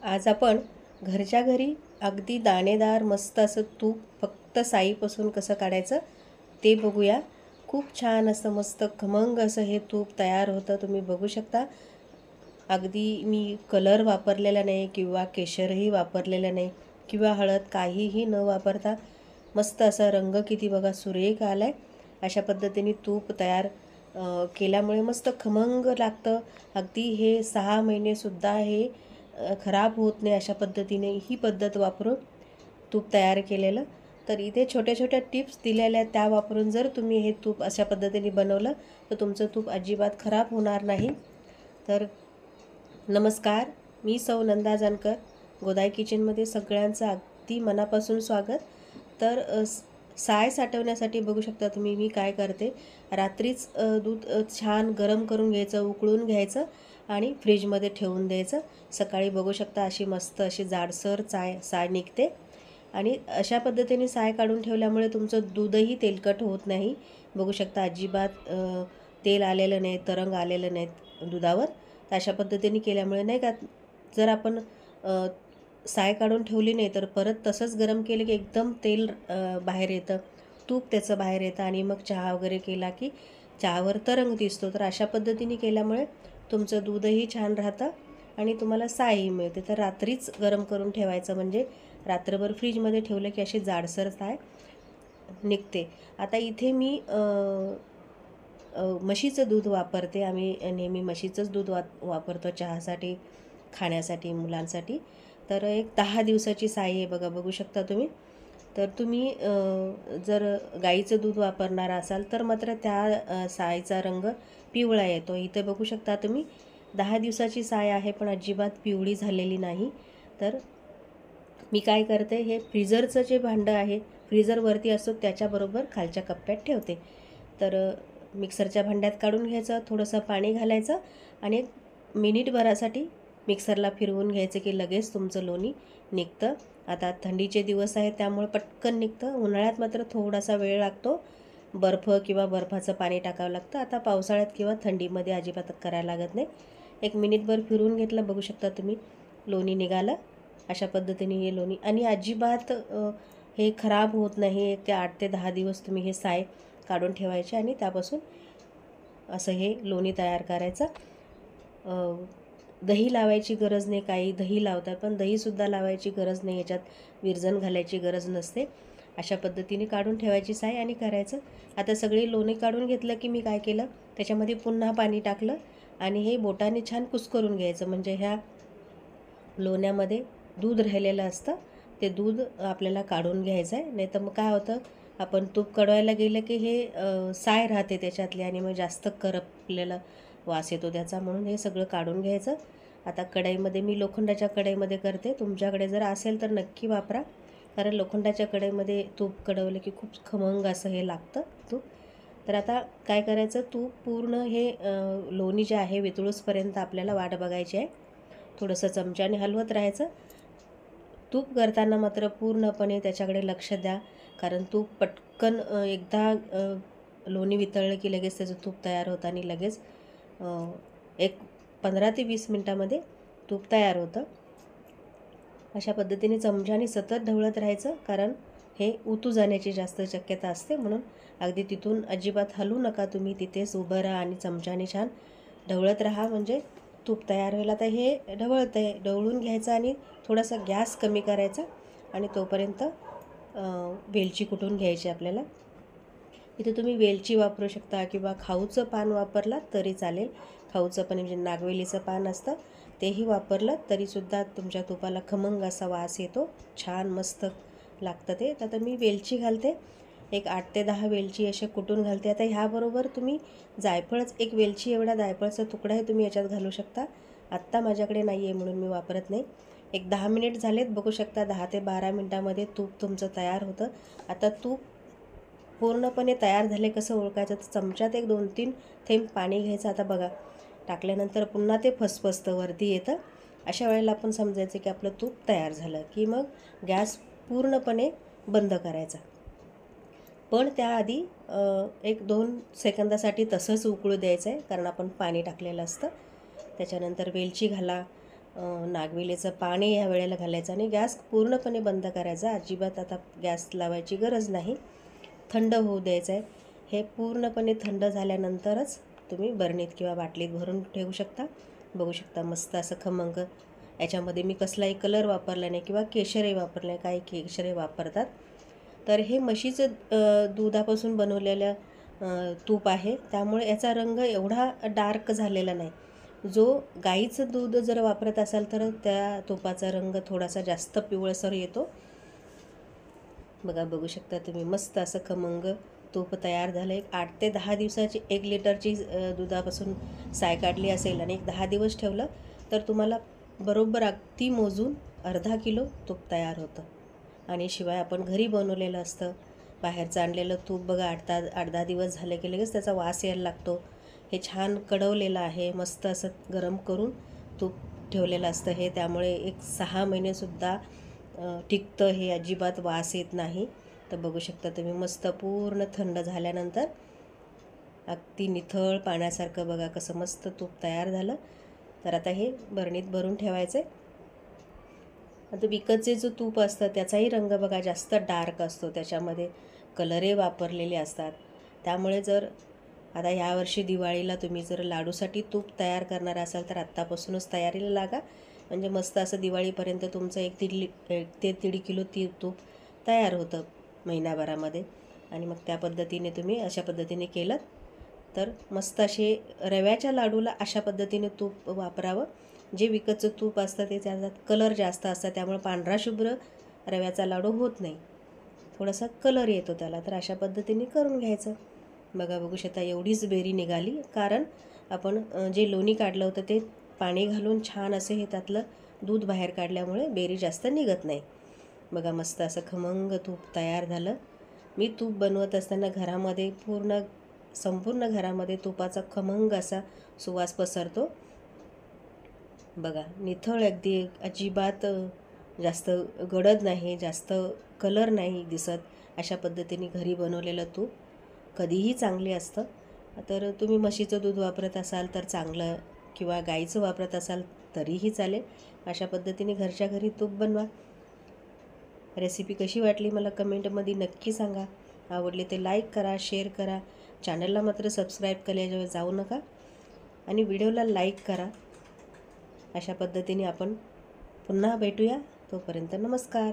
आज आपण घरच्या घरी अगदी दाणेदार मस्त असं तूप फक्त साईपासून कसं काढायचं ते बघूया. खूप छान असं मस्त खमंग असं हे तूप तयार होतं. तुम्ही बघू शकता. अगदी मी कलर वापरलेला नाही किंवा केशरही वापरलेलं नाही किंवा हळद काहीही न वापरता मस्त असा रंग किती बघा सुरेख आला आहे. अशा पद्धतीने तूप तयार केल्यामुळे मस्त खमंग लागतं. अगदी हे 6 महिनेसुद्धा हे खराब होत नाही. अशा पद्धतीने ही पद्धत वापरून तूप तयार केलेलं. तर इथे छोट्या छोट्या टिप्स दिलेल्या आहेत, त्या वापरून जर तुम्ही हे तूप अशा पद्धतीने बनवलं तर तुमचं तूप अजिबात खराब होणार नाही. तर नमस्कार, मी सौ नंदा जानकर. गोदाई किचनमध्ये सगळ्यांचं अगदी मनापासून स्वागत. तर साय साठवण्यासाठी बघू शकता तुम्ही मी काय करते. रात्रीच दूध छान गरम करून घ्यायचं, उकळून घ्यायचं आणि फ्रीजमध्ये ठेवून द्यायचं. सकाळी बघू शकता अशी मस्त अशी जाडसर साय निघते. आणि अशा पद्धतीने साय काढून ठेवल्यामुळे तुमचं दूधही तेलकट होत नाही. बघू शकता अजिबात तेल आलेलं नाही, तरंग आलेलं नाहीत दुधावर. तर अशा पद्धतीने केल्यामुळे नाही का, जर आपण साय काढून ठेवली नाही तर परत तसंच गरम केलं की एकदम तेल बाहेर येतं, तूप त्याचं बाहेर येतं आणि मग चहा वगैरे केला की चहावर तरंग दिसतो. तर अशा पद्धतीने केल्यामुळे तुमचं दूधही छान राहतं आणि तुम्हाला सायही मिळते. तर रात्रीच गरम करून ठेवायचं, म्हणजे रात्रभर फ्रीजमध्ये ठेवलं की अशी जाडसर साय निघते. आता इथे मी म्हशीचं दूध वापरते. आम्ही नेहमी म्हशीचंच दूध वापरतो चहासाठी, खाण्यासाठी, मुलांसाठी. तर एक 10 दिवसाची साय आहे बघा, बघू शकता तुम्ही. तर तुम्ही जर गाईचं दूध वापरणार असाल तर मात्र त्या सायचा रंग पिवळा येतो. इथे बघू शकता तुम्ही 10 दिवसाची साय आहे पण अजिबात पिवळी झालेली नाही. तर मी काय करते, हे फ्रीजरचं जे भांडं आहे, फ्रीजरवरती असतो त्याच्याबरोबर खालच्या कप्प्यात ठेवते. तर मिक्सरच्या भांड्यात काढून घ्यायचं, थोडंसं पाणी घालायचं आणि एक मिनिटभरासाठी मिक्सरला फिरवून घ्यायचं की लगेच तुमचं लोणी निघतं. आता थंडीचे दिवस आहेत त्यामुळे पटकन निघतं. उन्हाळ्यात मात्र थोडासा वेळ लागतो, बर्फ किंवा बर्फाचं पाणी टाकावं लागतं. आता पावसाळ्यात किंवा थंडीमध्ये अजिबात करायला लागत नाही. एक मिनिटभर फिरवून घेतलं, बघू शकता तुम्ही लोणी निघालं. अशा पद्धतीने हे लोणी आणि अजिबात हे खराब होत नाही. 1 ते 8 ते 10 दिवस तुम्ही हे साय काढून ठेवायचे आणि त्यापासून असं हे लोणी तयार करायचं. दही लावायची गरज नाही. काही दही लावतात पण दहीसुद्धा लावायची गरज नाही, याच्यात विरजण घालायची गरज नसते. अशा पद्धतीने काढून ठेवायची साय आणि करायचं. आता सगळी लोणी काढून घेतलं की मी काय केलं, त्याच्यामध्ये पुन्हा पाणी टाकलं आणि हे बोटाने छान कुस्करून घ्यायचं. म्हणजे ह्या लोण्यामध्ये दूध राहिलेलं असतं, ते दूध आपल्याला काढून घ्यायचं आहे. नाही तर मग काय होतं, आपण तूप कढवायला गेलं की हे साय राहते त्याच्यातली आणि मग जास्त करपलेला वास येतो त्याचा, म्हणून हे सगळं काढून घ्यायचं. आता कढईमध्ये, मी लोखंडाच्या कढईमध्ये करते. तुमच्याकडे जर असेल तर नक्की वापरा, कारण लोखंडाच्या कढईमध्ये तूप कढवलं की खूप खमंग असं हे लागतं तूप. तर आता काय करायचं, तूप पूर्ण हे लोणी जे आहे वितळूसपर्यंत आपल्याला वाट बघायची आहे. थोडंसं चमच्याने हलवत राहायचं. तूप करताना मात्र पूर्णपणे त्याच्याकडे लक्ष द्या, कारण तूप पटकन एकदा लोणी वितळलं की लगेच त्याचं तूप तयार होतं आणि लगेच एक 15 ते 20 मिनटामध्ये तूप तयार होतं. अशा पद्धतीने चमच्याने सतत ढवळत राहायचं, कारण हे उतू जाण्याची जास्त शक्यता असते. म्हणून अगदी तिथून अजिबात हलू नका तुम्ही, तिथेच उभं राहा आणि चमच्याने छान ढवळत राहा, म्हणजे तूप तयार होईल. आता हे ढवळतं आहे, ढवळून घ्यायचं आणि थोडासा गॅस कमी करायचा आणि तोपर्यंत वेलची कुटून घ्यायची आपल्याला. इथे तुम्ही वेलची वापरू शकता किंवा खाऊचं पान वापरलात तरी चालेल. खाऊचं पान म्हणजे नागवेलीचं पान असतं, तेही वापरलं तरीसुद्धा तुमच्या तुपाला खमंग असा वास येतो, छान मस्त लागतं ते. आता मी वेलची घालते, एक 8 ते 10 वेलची असे कुटून घालते. आता ह्याबरोबर तुम्ही जायफळच, एक वेलची एवढा जायफळाचा तुकडाही तुम्ही याच्यात घालू शकता. आत्ता माझ्याकडे नाही आहे म्हणून मी वापरत नाही. एक 10 मिनिट झालेत, बघू शकता 10 ते 12 मिनटामध्ये तूप तुमचं तयार होतं. आता तूप पूर्णपणे तयार झाले कसं ओळखायचं, तर चमच्यात एक 2-3 थेंब पाणी घ्यायचं. आता बघा, टाकल्यानंतर पुन्हा ते फसफसतं वरती येतं. अशा वेळेला आपण समजायचं की आपलं तूप तयार झालं, की मग गॅस पूर्णपणे बंद करायचा. पण त्याआधी 1-2 सेकंदासाठी तसंच उकळू द्यायचं आहे, कारण आपण पाणी टाकलेलं असतं. त्याच्यानंतर वेलची घाला, नागवेलीचं पाणी या वेळेला घालायचं आणि गॅस पूर्णपणे बंद करायचा. अजिबात आता गॅस लावायची गरज नाही, थंड होऊ द्यायचं आहे. हे पूर्णपणे थंड झाल्यानंतरच तुम्ही बरणीत किंवा बाटलीत भरून ठेवू शकता. बघू शकता मस्त असं खमंग. याच्यामध्ये मी कसलाही कलर वापरला नाही किंवा केशरही वापरलं नाही, काही केशरही वापरतात. तर हे म्हशीचं दुधापासून बनवलेलं तूप आहे, त्यामुळे याचा रंग एवढा डार्क झालेला नाही. जो गाईचं दूध जर वापरत असाल तर त्या तुपाचा रंग थोडासा जास्त पिवळसर येतो. बघू शकता तुम्ही मस्त असं खमंग तूप तयार झालं. एक 8 ते 10 दिवसाची 1 लिटरची दुधापासून साय काढली असेल आणि एक 10 दिवस ठेवलं तर तुम्हाला बरोबर अगदी मोजून अर्धा किलो तूप तयार होतं. आणि शिवाय आपण घरी बनवलेलं असतं. बाहेरचं आणलेलं तूप बघा 8-10 दिवस झाले की लगेच त्याचा वास यायला लागतो. हे छान कडवलेलं आहे, मस्त असं गरम करून तूप ठेवलेलं असतं हे, त्यामुळे एक 6 महिनेसुद्धा टिकतं हे, अजिबात वास येत नाही. तर बघू शकता तुम्ही मस्त पूर्ण थंड झाल्यानंतर अगदी निथळ पाण्यासारखं बघा कसं मस्त तूप तयार झालं. तर आता हे बरणीत भरून ठेवायचं आहे. आता विकतचे जो तूप असतं त्याचाही रंग बघा जास्त डार्क असतो, त्याच्यामध्ये कलरही वापरलेले असतात. त्यामुळे जर आता यावर्षी दिवाळीला तुम्ही जर लाडूसाठी तूप तयार करणार असाल तर आत्तापासूनच तयारीला लागा. म्हणजे मस्त असं दिवाळीपर्यंत तुमचं 1 ते 1.5 किलो तूप तयार होतं महिनाभरामध्ये. आणि मग त्या पद्धतीने तुम्ही अशा पद्धतीने केलं तर मस्त असे रव्याच्या लाडूला अशा पद्धतीने तूप वापरावं. जे विकतचं तूप असतं ते त्याच्यात कलर जास्त असतात, त्यामुळे पांढरा शुभ्र रव्याचा लाडू होत नाही, थोडासा कलर येतो त्याला. तर अशा पद्धतीने करून घ्यायचं. बघू शकता एवढीच बेरी निघाली, कारण आपण जे लोणी काढलं होतं ते पाणी घालून छान असे हे त्यातलं दूध बाहेर काढल्यामुळे बेरी जास्त निघत नाही. मस्त असं खमंग तूप तयार झालं. मी तूप बनवत असताना घरामध्ये संपूर्ण घरामध्ये तुपाचा खमंग असा सुवास पसरतो. निथळ अगदी, अजिबात जास्त गडद नाही, जास्त कलर नाही दिसत. अशा पद्धतीने घरी बनवलेलं तूप कधीही चांगले असतं. तर तुम्ही म्हशीचं दूध वापरत असाल तर चांगलं, किंवा गाईचं वापरत असाल तरीही चालेल. अशा पद्धतीने घरच्या घरी तूप बनवा. रेसिपी कशी वाटली मला कमेंटमध्ये नक्की सांगा. आवडली ते लाईक करा, शेअर करा. चॅनलला मात्र सबस्क्राईब केल्याशिवाय जाऊ नका आणि व्हिडिओला लाईक करा. अशा पद्धतीने आपण पुन्हा भेटूया. तोपर्यंत नमस्कार.